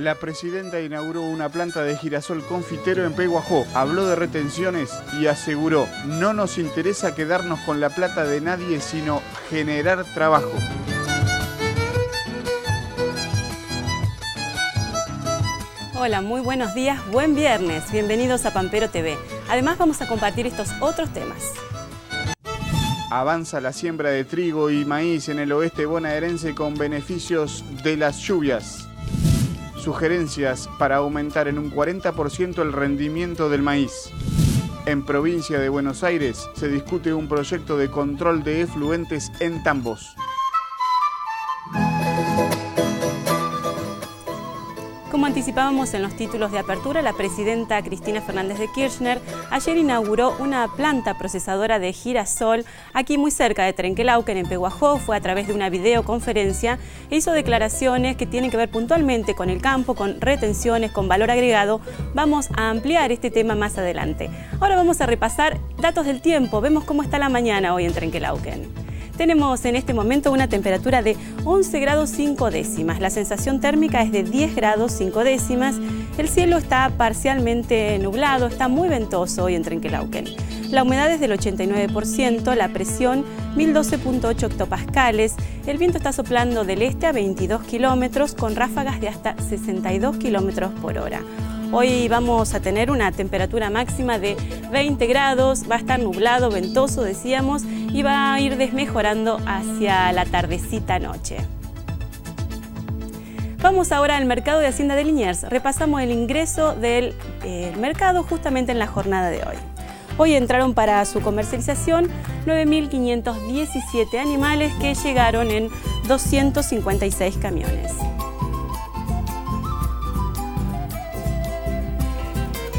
La presidenta inauguró una planta de girasol confitero en Peguajó, habló de retenciones y aseguró: no nos interesa quedarnos con la plata de nadie, sino generar trabajo. Hola, muy buenos días, buen viernes, bienvenidos a Pampero TV. Además vamos a compartir estos otros temas. Avanza la siembra de trigo y maíz en el oeste bonaerense con beneficios de las lluvias. Sugerencias para aumentar en un 40% el rendimiento del maíz. En provincia de Buenos Aires se discute un proyecto de control de efluentes en tambos. Como anticipábamos en los títulos de apertura, la presidenta Cristina Fernández de Kirchner ayer inauguró una planta procesadora de girasol aquí muy cerca de Trenquelauquen, en Peguajó. Fue a través de una videoconferencia e hizo declaraciones que tienen que ver puntualmente con el campo, con retenciones, con valor agregado. Vamos a ampliar este tema más adelante. Ahora vamos a repasar datos del tiempo. Vemos cómo está la mañana hoy en Trenquelauquen. Tenemos en este momento una temperatura de 11 grados 5 décimas. La sensación térmica es de 10 grados 5 décimas. El cielo está parcialmente nublado, está muy ventoso hoy en Trenquelauquen. La humedad es del 89%, la presión 1012.8 hectopascales. El viento está soplando del este a 22 kilómetros con ráfagas de hasta 62 kilómetros por hora. Hoy vamos a tener una temperatura máxima de 20 grados, va a estar nublado, ventoso, decíamos, y va a ir desmejorando hacia la tardecita noche. Vamos ahora al mercado de Hacienda de Liniers. Repasamos el ingreso del mercado justamente en la jornada de hoy. Hoy entraron para su comercialización 9.517 animales que llegaron en 256 camiones.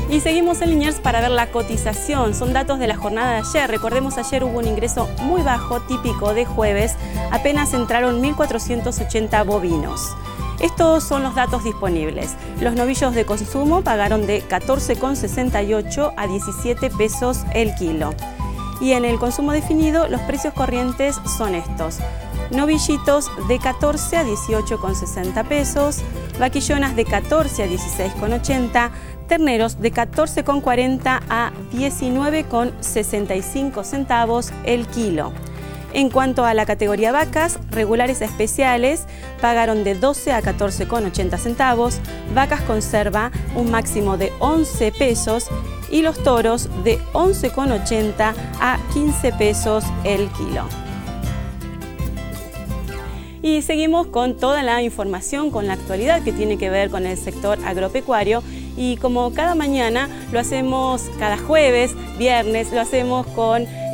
Y seguimos en Liniers para ver la cotización. Son datos de la jornada de ayer. Recordemos, ayer hubo un ingreso muy bajo, típico de jueves. Apenas entraron 1.480 bovinos. Estos son los datos disponibles. Los novillos de consumo pagaron de 14,68 a 17 pesos el kilo. Y en el consumo definido, los precios corrientes son estos. Novillitos de 14 a 18,60 pesos, vaquillonas de 14 a 16,80, terneros de 14,40 a 19,65 centavos el kilo. En cuanto a la categoría vacas, regulares especiales pagaron de 12 a 14,80 centavos, vacas conserva un máximo de 11 pesos y los toros de 11,80 a 15 pesos el kilo. Y seguimos con toda la información, con la actualidad que tiene que ver con el sector agropecuario. Y como cada mañana, lo hacemos cada jueves, viernes, lo hacemos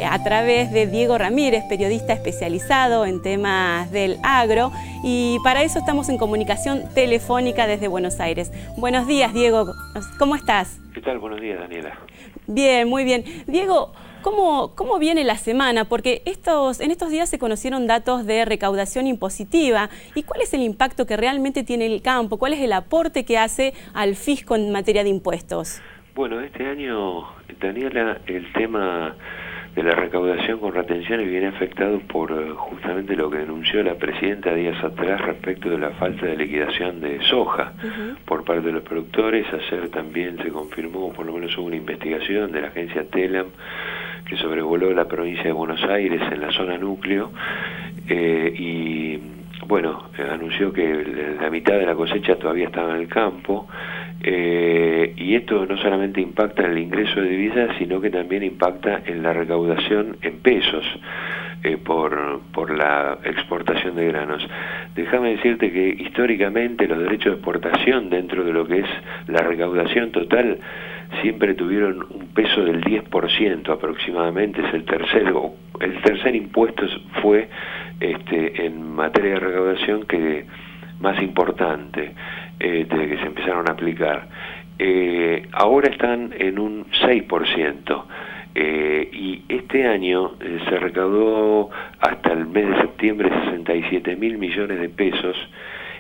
a través de Diego Ramírez, periodista especializado en temas del agro. Y para eso estamos en comunicación telefónica desde Buenos Aires. Buenos días, Diego. ¿Cómo estás? ¿Qué tal? Buenos días, Daniela. Bien, muy bien. Diego, ¿cómo viene la semana? Porque en estos días se conocieron datos de recaudación impositiva. ¿Y cuál es el impacto que realmente tiene el campo? ¿Cuál es el aporte que hace al fisco en materia de impuestos? Bueno, este año, Daniela, el tema de la recaudación con retenciones viene afectado por justamente lo que denunció la presidenta días atrás respecto de la falta de liquidación de soja por parte de los productores. Ayer también se confirmó, por lo menos hubo una investigación de la agencia TELAM que sobrevoló la provincia de Buenos Aires en la zona núcleo y bueno, anunció que la mitad de la cosecha todavía estaba en el campo. Y esto no solamente impacta en el ingreso de divisas, sino que también impacta en la recaudación en pesos por la exportación de granos. Déjame decirte que históricamente los derechos de exportación dentro de lo que es la recaudación total siempre tuvieron un peso del 10% aproximadamente. Es el tercer impuesto fue en materia de recaudación que más importante desde que se empezaron a aplicar. Ahora están en un 6%. Y este año se recaudó hasta el mes de septiembre 67.000 millones de pesos,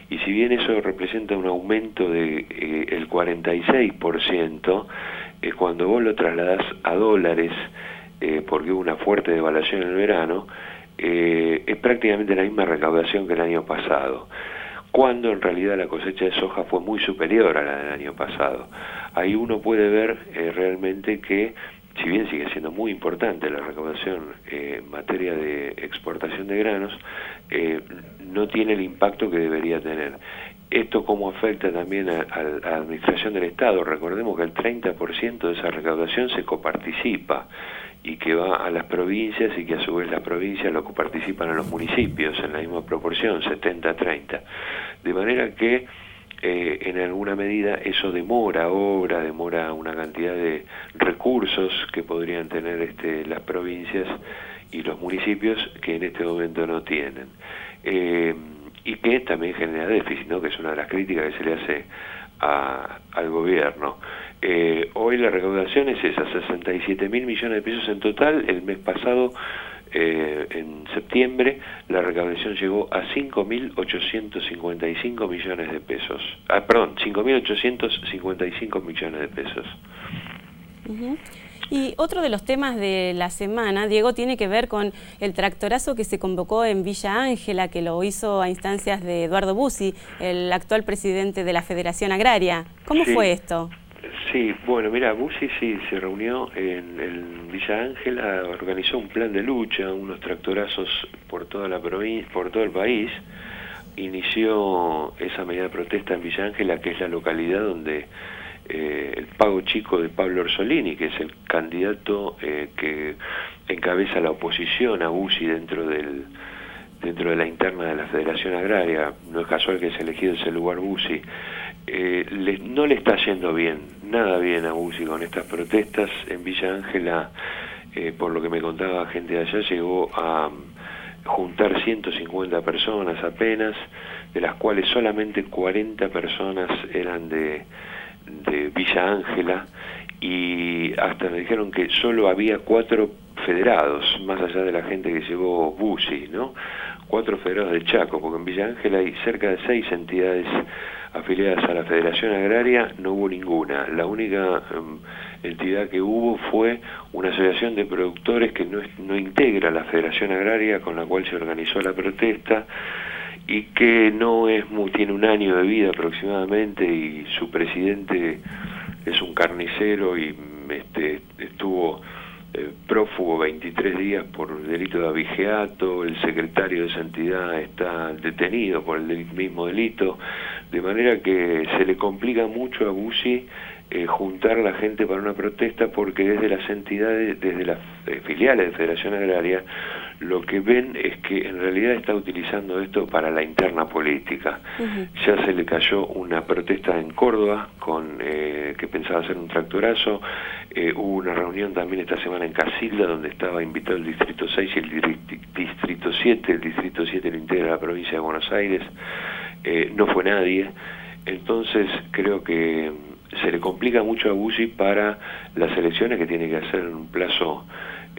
y si bien eso representa un aumento de el 46%, cuando vos lo trasladás a dólares, porque hubo una fuerte devaluación en el verano, es prácticamente la misma recaudación que el año pasado. cuando en realidad la cosecha de soja fue muy superior a la del año pasado. Ahí uno puede ver realmente que, si bien sigue siendo muy importante la recaudación en materia de exportación de granos, no tiene el impacto que debería tener. Esto cómo afecta también a la administración del Estado. Recordemos que el 30% de esa recaudación se coparticipa y que va a las provincias y que a su vez las provincias lo coparticipan a los municipios en la misma proporción, 70-30. De manera que en alguna medida eso demora obra, demora una cantidad de recursos que podrían tener las provincias y los municipios que en este momento no tienen. Y que también genera déficit, ¿no? Que es una de las críticas que se le hace al gobierno. Hoy la recaudación es esa, 67.000 millones de pesos en total. El mes pasado, en septiembre, la recaudación llegó a 5.855 millones de pesos. 5.855 millones de pesos. Y otro de los temas de la semana, Diego, tiene que ver con el tractorazo que se convocó en Villa Ángela, que lo hizo a instancias de Eduardo Bussi, el actual presidente de la Federación Agraria. ¿Cómo fue esto? Sí, bueno, mira, Bussi sí se reunió en Villa Ángela, organizó un plan de lucha, unos tractorazos por toda la provincia, por todo el país. Inició esa medida de protesta en Villa Ángela, que es la localidad donde el pago chico de Pablo Orsolini, que es el candidato que encabeza la oposición a Bussi dentro de la interna de la Federación Agraria. No es casual que se elegido ese lugar Bussi. No le está yendo bien, nada bien a Bussi con estas protestas. En Villa Ángela, por lo que me contaba gente de allá, llegó a juntar 150 personas apenas, de las cuales solamente 40 personas eran de Villa Ángela, y hasta me dijeron que solo había 4 federados, más allá de la gente que llevó Bussi, ¿no? 4 federados de Chaco, porque en Villa Ángela hay cerca de 6 entidades afiliadas a la Federación Agraria, no hubo ninguna. La única entidad que hubo fue una asociación de productores que no integra la Federación Agraria, con la cual se organizó la protesta, y que tiene un año de vida aproximadamente, y su presidente es un carnicero y estuvo prófugo 23 días por delito de abigeato. El secretario de esa entidad está detenido por el mismo delito, de manera que se le complica mucho a Bussi juntar la gente para una protesta, porque desde las entidades, desde las filiales de Federación Agraria, lo que ven es que en realidad está utilizando esto para la interna política. Ya se le cayó una protesta en Córdoba que pensaba hacer un tractorazo. Hubo una reunión también esta semana en Casilda, donde estaba invitado el Distrito 6 y el Distrito 7. El Distrito 7 lo integra la provincia de Buenos Aires. No fue nadie. Entonces creo que se le complica mucho a Bussi para las elecciones que tiene que hacer en un plazo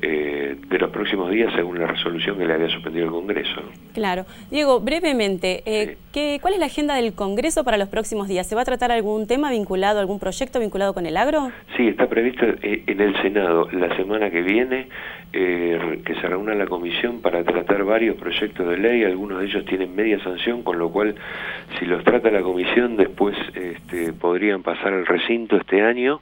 de los próximos días, según la resolución que le había suspendido el Congreso. Claro. Diego, brevemente, ¿cuál es la agenda del Congreso para los próximos días? ¿Se va a tratar algún tema vinculado, algún proyecto vinculado con el agro? Sí, está previsto en el Senado la semana que viene que se reúna la comisión para tratar varios proyectos de ley. Algunos de ellos tienen media sanción, con lo cual, si los trata la comisión, después podrían pasar al recinto este año.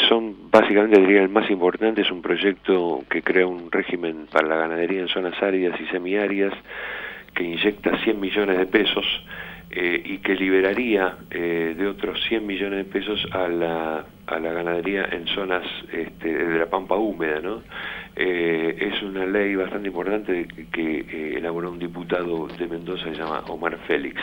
Son básicamente, diría, el más importante es un proyecto que crea un régimen para la ganadería en zonas áridas y semiáridas, que inyecta 100 millones de pesos y que liberaría de otros 100 millones de pesos a la ganadería en zonas de la pampa húmeda, ¿no? Es una ley bastante importante que elaboró un diputado de Mendoza que se llama Omar Félix.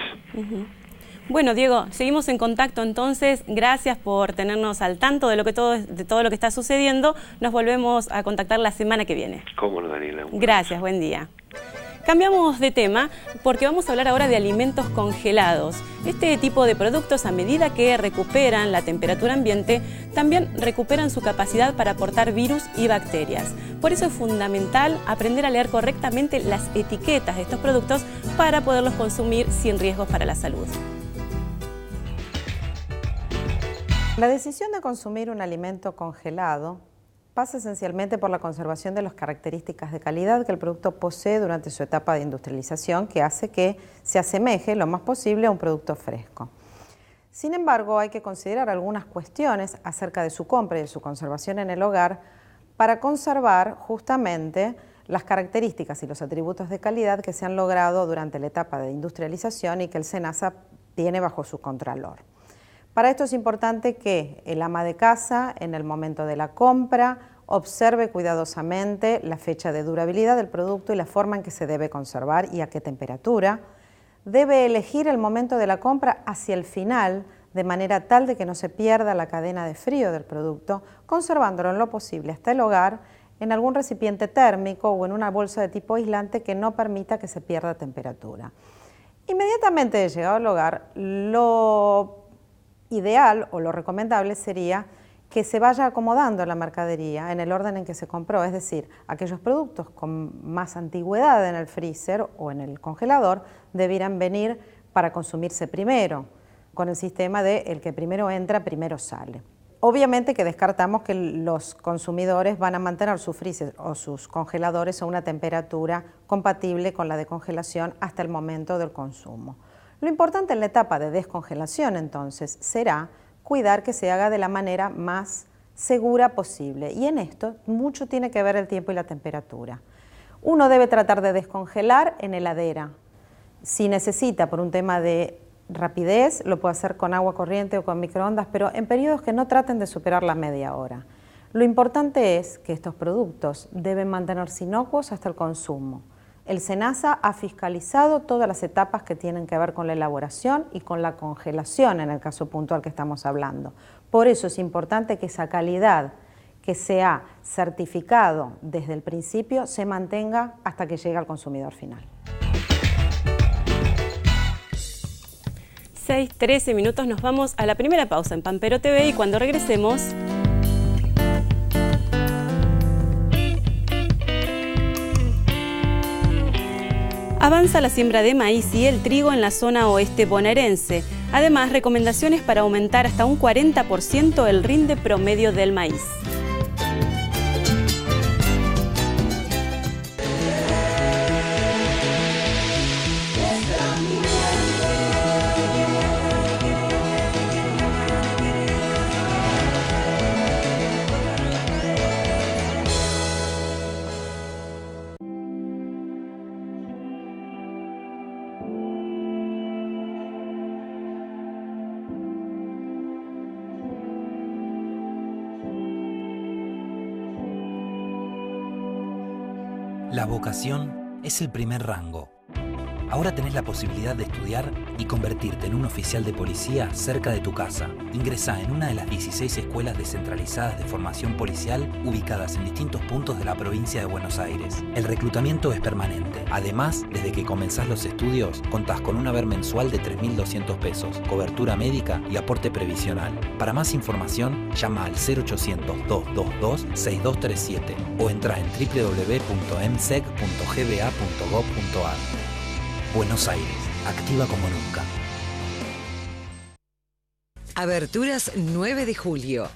Bueno, Diego, seguimos en contacto entonces. Gracias por tenernos al tanto de todo lo que está sucediendo. Nos volvemos a contactar la semana que viene. Cómo no, Daniela. Gracias, buen día. Cambiamos de tema porque vamos a hablar ahora de alimentos congelados. Este tipo de productos, a medida que recuperan la temperatura ambiente, también recuperan su capacidad para aportar virus y bacterias. Por eso es fundamental aprender a leer correctamente las etiquetas de estos productos para poderlos consumir sin riesgos para la salud. La decisión de consumir un alimento congelado pasa esencialmente por la conservación de las características de calidad que el producto posee durante su etapa de industrialización, que hace que se asemeje lo más posible a un producto fresco. Sin embargo, hay que considerar algunas cuestiones acerca de su compra y de su conservación en el hogar para conservar justamente las características y los atributos de calidad que se han logrado durante la etapa de industrialización y que el SENASA tiene bajo su contralor. Para esto es importante que el ama de casa, en el momento de la compra, observe cuidadosamente la fecha de durabilidad del producto y la forma en que se debe conservar y a qué temperatura. Debe elegir el momento de la compra hacia el final, de manera tal de que no se pierda la cadena de frío del producto, conservándolo en lo posible hasta el hogar, en algún recipiente térmico o en una bolsa de tipo aislante que no permita que se pierda temperatura. Inmediatamente de llegado al hogar, lo ideal o lo recomendable sería que se vaya acomodando la mercadería en el orden en que se compró, es decir, aquellos productos con más antigüedad en el freezer o en el congelador debieran venir para consumirse primero, con el sistema de el que primero entra, primero sale. Obviamente que descartamos que los consumidores van a mantener sus freezer o sus congeladores a una temperatura compatible con la de congelación hasta el momento del consumo. Lo importante en la etapa de descongelación, entonces, será cuidar que se haga de la manera más segura posible. Y en esto mucho tiene que ver el tiempo y la temperatura. Uno debe tratar de descongelar en heladera. Si necesita, por un tema de rapidez, lo puede hacer con agua corriente o con microondas, pero en periodos que no traten de superar la media hora. Lo importante es que estos productos deben mantenerse inocuos hasta el consumo. El SENASA ha fiscalizado todas las etapas que tienen que ver con la elaboración y con la congelación en el caso puntual que estamos hablando. Por eso es importante que esa calidad que se ha certificado desde el principio se mantenga hasta que llegue al consumidor final. 6:13 minutos, nos vamos a la primera pausa en Pampero TV y cuando regresemos... Avanza la siembra de maíz y el trigo en la zona oeste bonaerense. Además, recomendaciones para aumentar hasta un 40% el rinde promedio del maíz. La vocación es el primer rango. Ahora tenés la posibilidad de estudiar y convertirte en un oficial de policía cerca de tu casa. Ingresá en una de las 16 escuelas descentralizadas de formación policial ubicadas en distintos puntos de la provincia de Buenos Aires. El reclutamiento es permanente. Además, desde que comenzás los estudios, contás con un haber mensual de 3.200 pesos, cobertura médica y aporte previsional. Para más información, llama al 0800-222-6237 o entra en www.emsec.gba.gov.ar. Buenos Aires, activa como nunca. Aberturas 9 de julio.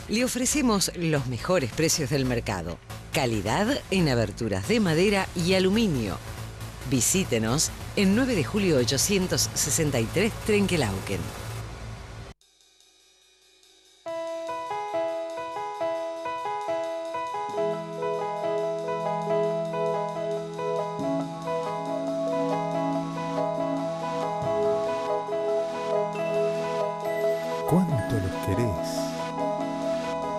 Le ofrecemos los mejores precios del mercado. Calidad en aberturas de madera y aluminio. Visítenos en 9 de julio 863 Trenquelauquen. ¿Cuánto los querés?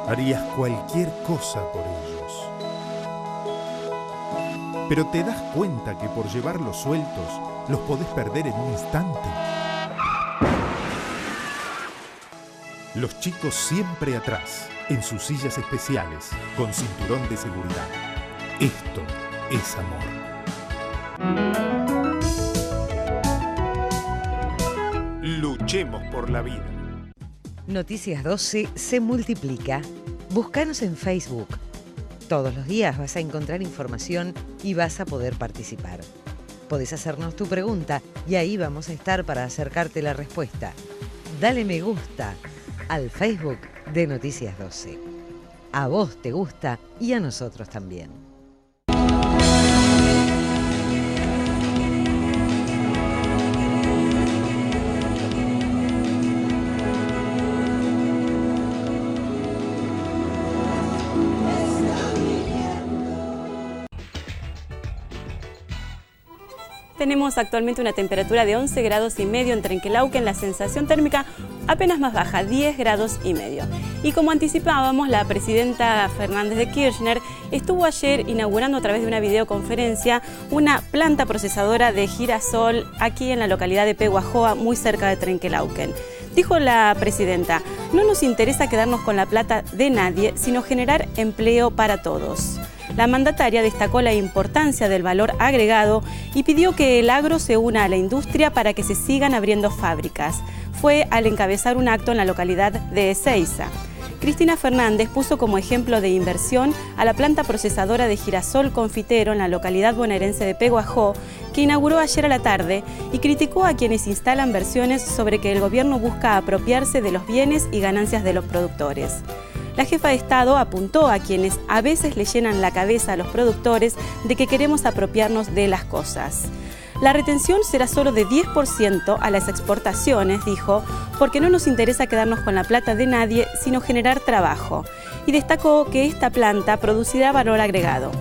Harías cualquier cosa por ellos. Pero te das cuenta que por llevarlos sueltos los podés perder en un instante. Los chicos siempre atrás, en sus sillas especiales, con cinturón de seguridad. Esto es amor. Luchemos por la vida. Noticias 12 se multiplica. Búscanos en Facebook. Todos los días vas a encontrar información y vas a poder participar. Podés hacernos tu pregunta y ahí vamos a estar para acercarte la respuesta. Dale me gusta al Facebook de Noticias 12. A vos te gusta y a nosotros también. Tenemos actualmente una temperatura de 11 grados y medio en Trenquelauquen, la sensación térmica apenas más baja, 10 grados y medio. Y como anticipábamos, la presidenta Fernández de Kirchner estuvo ayer inaugurando a través de una videoconferencia una planta procesadora de girasol aquí en la localidad de Peguajó, muy cerca de Trenquelauquen. Dijo la presidenta, no nos interesa quedarnos con la plata de nadie, sino generar empleo para todos. La mandataria destacó la importancia del valor agregado y pidió que el agro se una a la industria para que se sigan abriendo fábricas. Fue al encabezar un acto en la localidad de Ezeiza. Cristina Fernández puso como ejemplo de inversión a la planta procesadora de girasol confitero en la localidad bonaerense de Peguajó, que inauguró ayer a la tarde, y criticó a quienes instalan versiones sobre que el gobierno busca apropiarse de los bienes y ganancias de los productores. La jefa de Estado apuntó a quienes a veces le llenan la cabeza a los productores de que queremos apropiarnos de las cosas. La retención será solo de 10% a las exportaciones, dijo, porque no nos interesa quedarnos con la plata de nadie, sino generar trabajo. Y destacó que esta planta producirá valor agregado.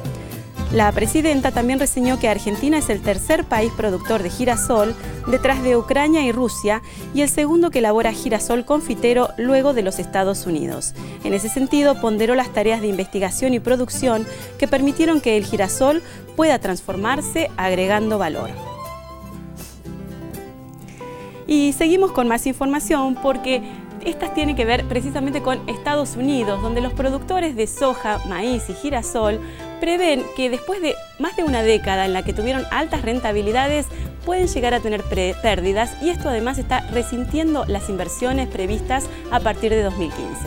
La presidenta también reseñó que Argentina es el tercer país productor de girasol, detrás de Ucrania y Rusia, y el segundo que elabora girasol confitero luego de los Estados Unidos. En ese sentido, ponderó las tareas de investigación y producción que permitieron que el girasol pueda transformarse agregando valor. Y seguimos con más información porque estas tienen que ver precisamente con Estados Unidos, donde los productores de soja, maíz y girasol prevén que después de más de una década en la que tuvieron altas rentabilidades, pueden llegar a tener pérdidas, y esto además está resintiendo las inversiones previstas a partir de 2015.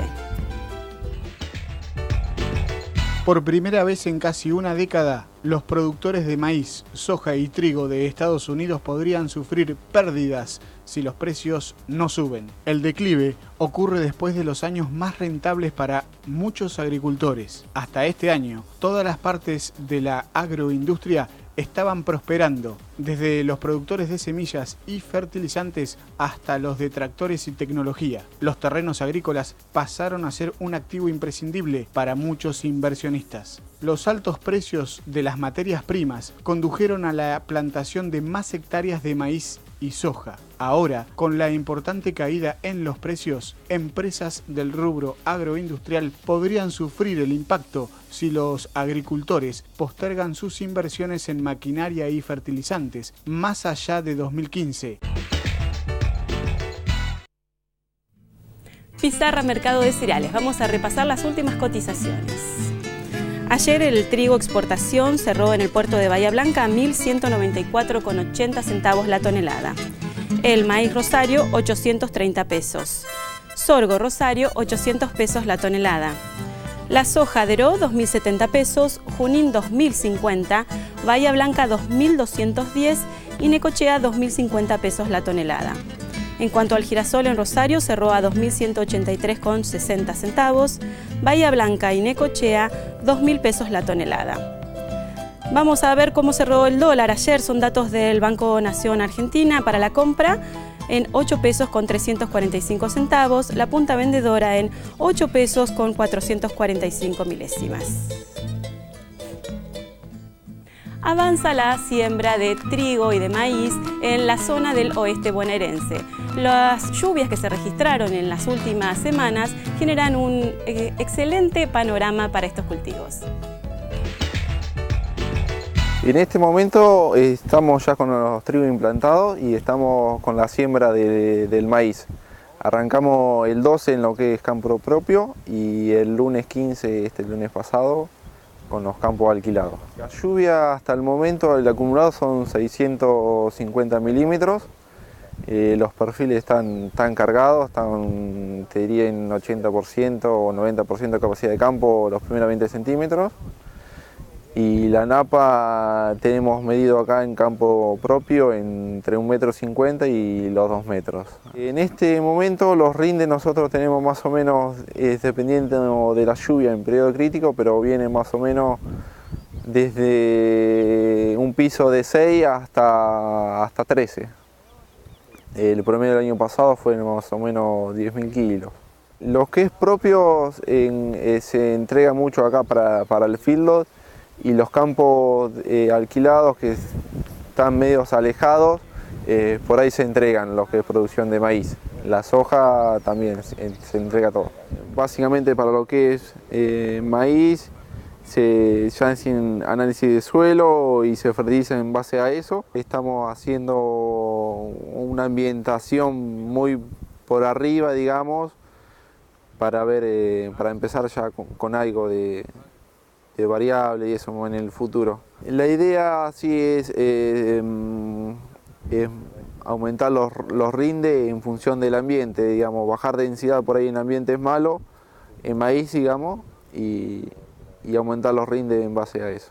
Por primera vez en casi una década, los productores de maíz, soja y trigo de Estados Unidos podrían sufrir pérdidas si los precios no suben. El declive ocurre después de los años más rentables para muchos agricultores. Hasta este año, todas las partes de la agroindustria estaban prosperando, desde los productores de semillas y fertilizantes hasta los de tractores y tecnología. Los terrenos agrícolas pasaron a ser un activo imprescindible para muchos inversionistas. Los altos precios de las materias primas condujeron a la plantación de más hectáreas de maíz y soja. Ahora, con la importante caída en los precios, empresas del rubro agroindustrial podrían sufrir el impacto si los agricultores postergan sus inversiones en maquinaria y fertilizantes más allá de 2015. Pizarra Mercado de Cereales. Vamos a repasar las últimas cotizaciones. Ayer el trigo exportación cerró en el puerto de Bahía Blanca a 1.194,80 centavos la tonelada. El maíz Rosario, 830 pesos. Sorgo Rosario, 800 pesos la tonelada. La soja Deró, 2.070 pesos. Junín, 2.050. Bahía Blanca, 2.210. Y Necochea, 2.050 pesos la tonelada. En cuanto al girasol en Rosario, cerró a 2.183,60 centavos. Bahía Blanca y Necochea, 2.000 pesos la tonelada. Vamos a ver cómo cerró el dólar. Ayer son datos del Banco Nación Argentina para la compra en 8 pesos con 345 centavos. La punta vendedora en 8 pesos con 445 milésimas. Avanza la siembra de trigo y de maíz en la zona del oeste bonaerense. Las lluvias que se registraron en las últimas semanas generan un excelente panorama para estos cultivos. En este momento estamos ya con los trigos implantados y estamos con la siembra del maíz. Arrancamos el 12 en lo que es campo propio y el lunes 15, el lunes pasado, con los campos alquilados. La lluvia hasta el momento, el acumulado son 650 milímetros. Los perfiles están cargados, están, te diría, en 80% o 90% de capacidad de campo los primeros 20 centímetros. Y la napa tenemos medido acá en campo propio entre 1,50 m y los 2 metros. En este momento los rindes nosotros tenemos más o menos, dependiendo de la lluvia en periodo crítico, pero viene más o menos desde un piso de 6 hasta 13. El promedio del año pasado fue más o menos 10.000 kilos. Los que es propio se entrega mucho acá para el feedlot, y los campos alquilados que están medios alejados, por ahí se entregan los que es producción de maíz. La soja también se entrega todo. Básicamente para lo que es maíz, se hacen análisis de suelo y se fertiliza en base a eso. Estamos haciendo una ambientación muy por arriba, digamos, para empezar ya con algo de variable y eso en el futuro. La idea sí es aumentar los rindes en función del ambiente, digamos, bajar densidad por ahí en ambientes malos, en maíz, digamos, y aumentar los rindes en base a eso.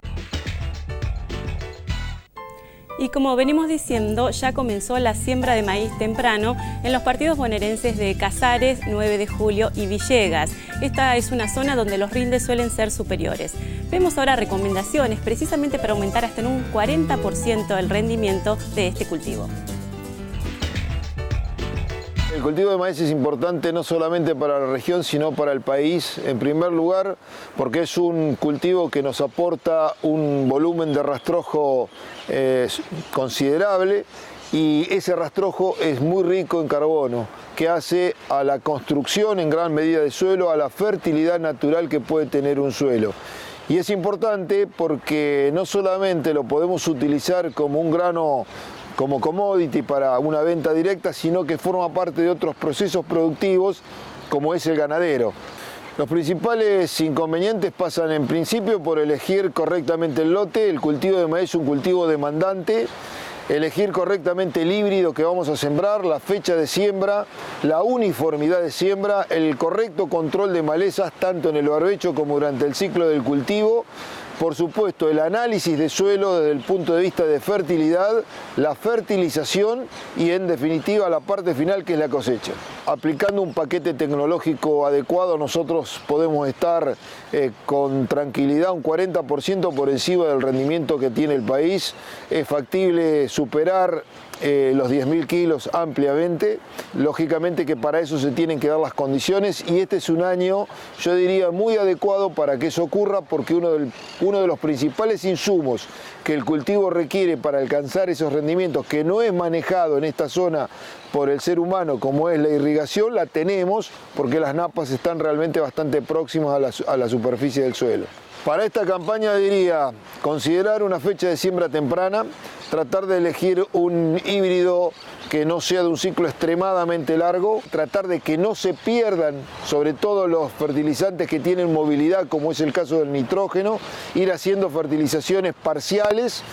Y como venimos diciendo, ya comenzó la siembra de maíz temprano en los partidos bonaerenses de Casares, 9 de Julio y Villegas. Esta es una zona donde los rindes suelen ser superiores. Vemos ahora recomendaciones precisamente para aumentar hasta en un 40% el rendimiento de este cultivo. El cultivo de maíz es importante no solamente para la región, sino para el país. En primer lugar, porque es un cultivo que nos aporta un volumen de rastrojo considerable, y ese rastrojo es muy rico en carbono, que hace a la construcción en gran medida de suelo, a la fertilidad natural que puede tener un suelo. Y es importante porque no solamente lo podemos utilizar como un grano, como commodity para una venta directa, sino que forma parte de otros procesos productivos como es el ganadero. Los principales inconvenientes pasan en principio por elegir correctamente el lote. El cultivo de maíz es un cultivo demandante. Elegir correctamente el híbrido que vamos a sembrar, la fecha de siembra, la uniformidad de siembra, el correcto control de malezas tanto en el barbecho como durante el ciclo del cultivo. Por supuesto, el análisis de suelo desde el punto de vista de fertilidad, la fertilización y, en definitiva, la parte final, que es la cosecha. Aplicando un paquete tecnológico adecuado, nosotros podemos estar con tranquilidad un 40% por encima del rendimiento que tiene el país. Es factible superar los 10.000 kilos ampliamente. Lógicamente que para eso se tienen que dar las condiciones, y este es un año, yo diría, muy adecuado para que eso ocurra, porque uno de los principales insumos que el cultivo requiere para alcanzar esos rendimientos, que no es manejado en esta zona por el ser humano, como es la irrigación, la tenemos porque las napas están realmente bastante próximas a la superficie del suelo. Para esta campaña diría considerar una fecha de siembra temprana, tratar de elegir un híbrido que no sea de un ciclo extremadamente largo, tratar de que no se pierdan sobre todo los fertilizantes que tienen movilidad, como es el caso del nitrógeno, ir haciendo fertilizaciones parciales,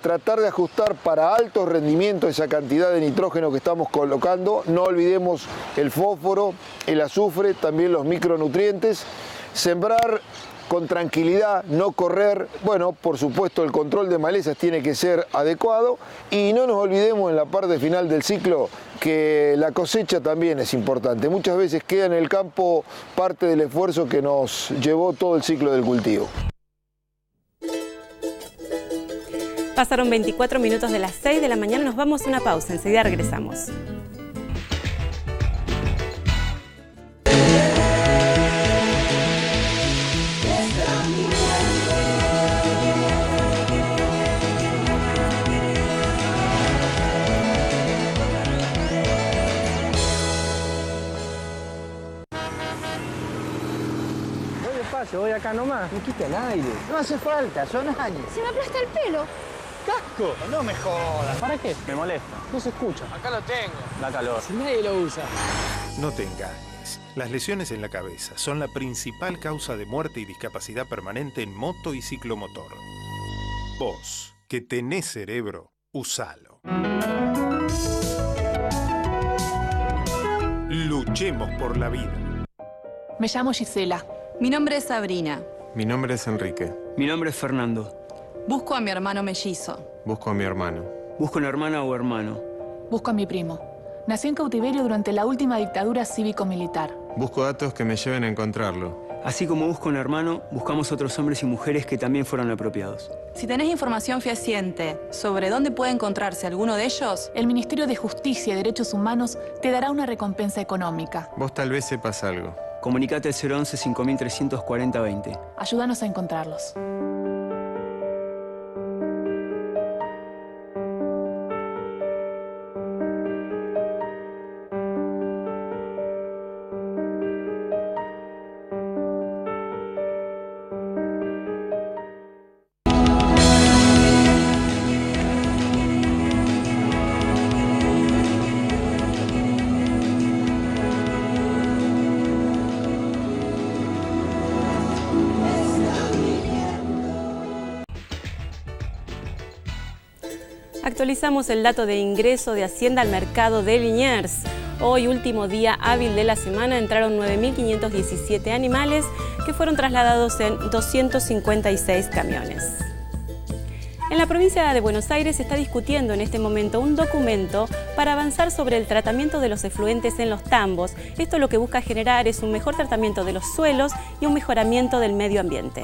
tratar de ajustar para altos rendimientos esa cantidad de nitrógeno que estamos colocando. No olvidemos el fósforo, el azufre, también los micronutrientes. Sembrar con tranquilidad, no correr. Bueno, por supuesto el control de malezas tiene que ser adecuado, y no nos olvidemos en la parte final del ciclo que la cosecha también es importante. Muchas veces queda en el campo parte del esfuerzo que nos llevó todo el ciclo del cultivo. Pasaron 24 minutos de las 6 de la mañana, nos vamos a una pausa, enseguida regresamos. Voy acá nomás. Me quita el aire. No hace falta, son años. Se me aplasta el pelo. ¡Casco! No me jodas. ¿Para qué? Me molesta. No se escucha. Acá lo tengo. Da calor. Si nadie lo usa. No te engañes. Las lesiones en la cabeza son la principal causa de muerte y discapacidad permanente en moto y ciclomotor. Vos, que tenés cerebro, usalo. Luchemos por la vida. Me llamo Gisela. Mi nombre es Sabrina. Mi nombre es Enrique. Mi nombre es Fernando. Busco a mi hermano mellizo. Busco a mi hermano. Busco una hermana o hermano. Busco a mi primo. Nació en cautiverio durante la última dictadura cívico-militar. Busco datos que me lleven a encontrarlo. Así como busco un hermano, buscamos otros hombres y mujeres que también fueron apropiados. Si tenés información fehaciente sobre dónde puede encontrarse alguno de ellos, el Ministerio de Justicia y Derechos Humanos te dará una recompensa económica. Vos tal vez sepas algo. Comunicate al 011 5340 20. Ayúdanos a encontrarlos. Actualizamos el dato de ingreso de Hacienda al mercado de Liniers. Hoy, último día hábil de la semana, entraron 9.517 animales que fueron trasladados en 256 camiones. En la provincia de Buenos Aires se está discutiendo en este momento un documento para avanzar sobre el tratamiento de los efluentes en los tambos. Esto lo que busca generar es un mejor tratamiento de los suelos y un mejoramiento del medio ambiente.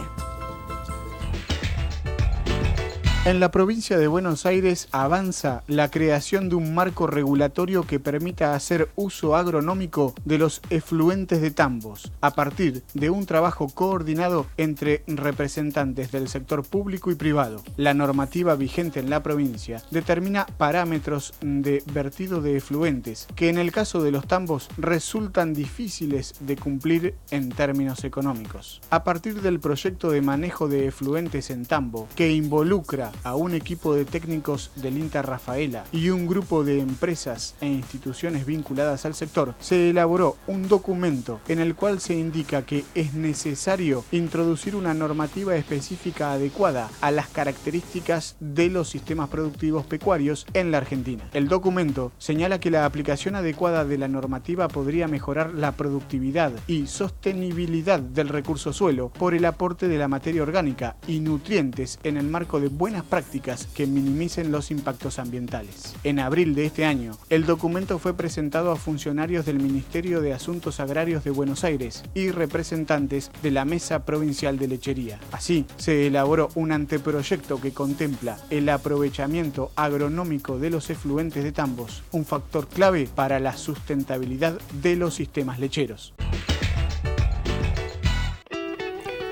En la provincia de Buenos Aires avanza la creación de un marco regulatorio que permita hacer uso agronómico de los efluentes de tambos, a partir de un trabajo coordinado entre representantes del sector público y privado. La normativa vigente en la provincia determina parámetros de vertido de efluentes que en el caso de los tambos resultan difíciles de cumplir en términos económicos. A partir del proyecto de manejo de efluentes en tambo, que involucra a un equipo de técnicos del INTA Rafaela y un grupo de empresas e instituciones vinculadas al sector, se elaboró un documento en el cual se indica que es necesario introducir una normativa específica adecuada a las características de los sistemas productivos pecuarios en la Argentina. El documento señala que la aplicación adecuada de la normativa podría mejorar la productividad y sostenibilidad del recurso suelo por el aporte de la materia orgánica y nutrientes en el marco de buenas prácticas que minimicen los impactos ambientales. En abril de este año, el documento fue presentado a funcionarios del Ministerio de Asuntos Agrarios de Buenos Aires y representantes de la Mesa Provincial de Lechería. Así, se elaboró un anteproyecto que contempla el aprovechamiento agronómico de los efluentes de tambos, un factor clave para la sustentabilidad de los sistemas lecheros.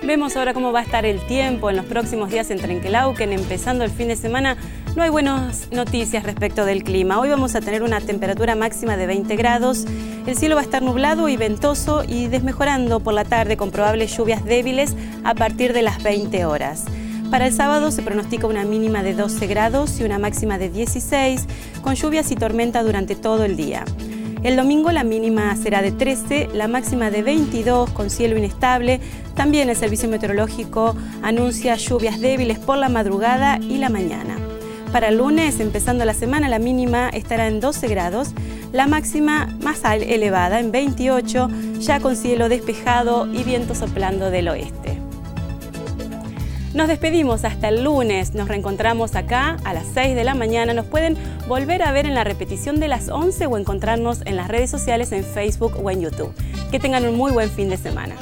Vemos ahora cómo va a estar el tiempo en los próximos días en Trenquelauquen. Empezando el fin de semana, no hay buenas noticias respecto del clima. Hoy vamos a tener una temperatura máxima de 20 grados. El cielo va a estar nublado y ventoso y desmejorando por la tarde con probables lluvias débiles a partir de las 20 horas. Para el sábado se pronostica una mínima de 12 grados y una máxima de 16, con lluvias y tormenta durante todo el día. El domingo la mínima será de 13, la máxima de 22 con cielo inestable. También el Servicio Meteorológico anuncia lluvias débiles por la madrugada y la mañana. Para el lunes, empezando la semana, la mínima estará en 12 grados, la máxima más elevada en 28, ya con cielo despejado y viento soplando del oeste. Nos despedimos hasta el lunes, nos reencontramos acá a las 6 de la mañana. Nos pueden volver a ver en la repetición de las 11 o encontrarnos en las redes sociales en Facebook o en YouTube. Que tengan un muy buen fin de semana.